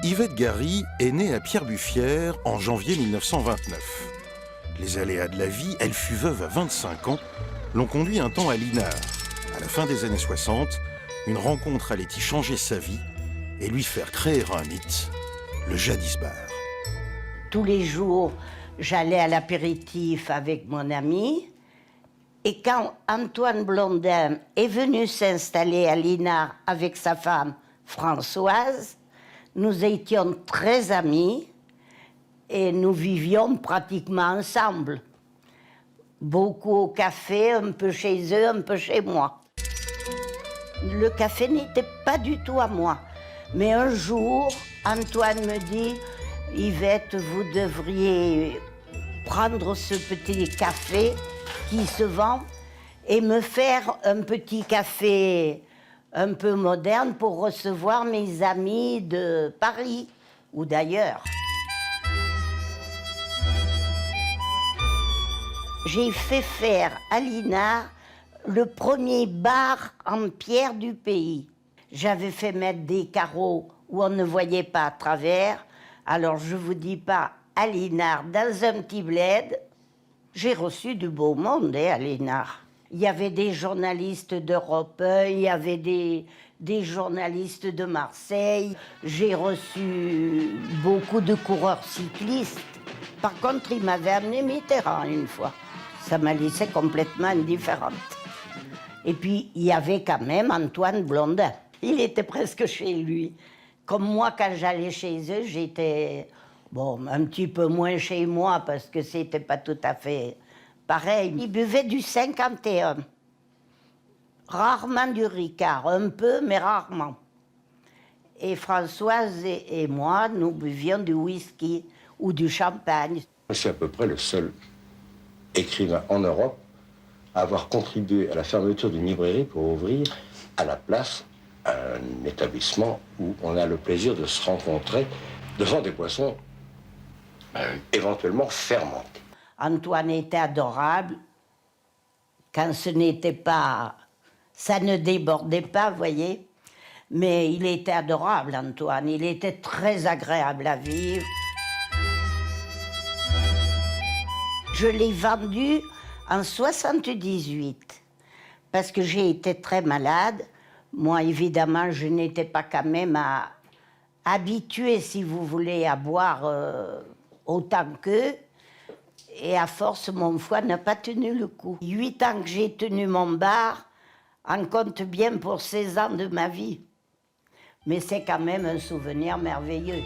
Yvette Gary est née à Pierre-Buffière en janvier 1929. Les aléas de la vie, elle fut veuve à 25 ans, l'ont conduit un temps à Linard. À la fin des années 60, une rencontre allait y changer sa vie et lui faire créer un mythe, le Jadis Bar. Tous les jours, j'allais à l'apéritif avec mon ami. Et quand Antoine Blondin est venu s'installer à Linard avec sa femme Françoise, nous étions très amis et nous vivions pratiquement ensemble. Beaucoup au café, un peu chez eux, un peu chez moi. Le café n'était pas du tout à moi. Mais un jour, Antoine me dit « Yvette, vous devriez prendre ce petit café qui se vend et me faire un petit café un peu moderne pour recevoir mes amis de Paris ou d'ailleurs. » J'ai fait faire à Linard le premier bar en pierre du pays. J'avais fait mettre des carreaux où on ne voyait pas à travers. Alors je vous dis pas, à Linard, dans un petit bled, j'ai reçu du beau monde à Linard. Il y avait des journalistes d'Europe 1, il y avait des journalistes de Marseille. J'ai reçu beaucoup de coureurs cyclistes. Par contre, il m'avait amené Mitterrand une fois. Ça m'a laissé complètement indifférente. Et puis, il y avait quand même Antoine Blondin. Il était presque chez lui. Comme moi, quand j'allais chez eux, j'étais un petit peu moins chez moi parce que c'était pas tout à fait pareil. Ils buvaient du 51. Rarement du Ricard, un peu, mais rarement. Et Françoise et moi, nous buvions du whisky ou du champagne. C'est à peu près le seul écrivain en Europe à avoir contribué à la fermeture d'une librairie pour ouvrir à la place un établissement où on a le plaisir de se rencontrer devant des boissons éventuellement fermentées. Antoine était adorable. Quand ce n'était pas... Ça ne débordait pas, vous voyez. Mais il était adorable, Antoine. Il était très agréable à vivre. Je l'ai vendu en 78 parce que j'ai été très malade. Moi, évidemment, je n'étais pas quand même habituée, si vous voulez, à boire autant qu'eux. Et à force, mon foie n'a pas tenu le coup. 8 ans que j'ai tenu mon bar, en compte bien pour 16 ans de ma vie. Mais c'est quand même un souvenir merveilleux.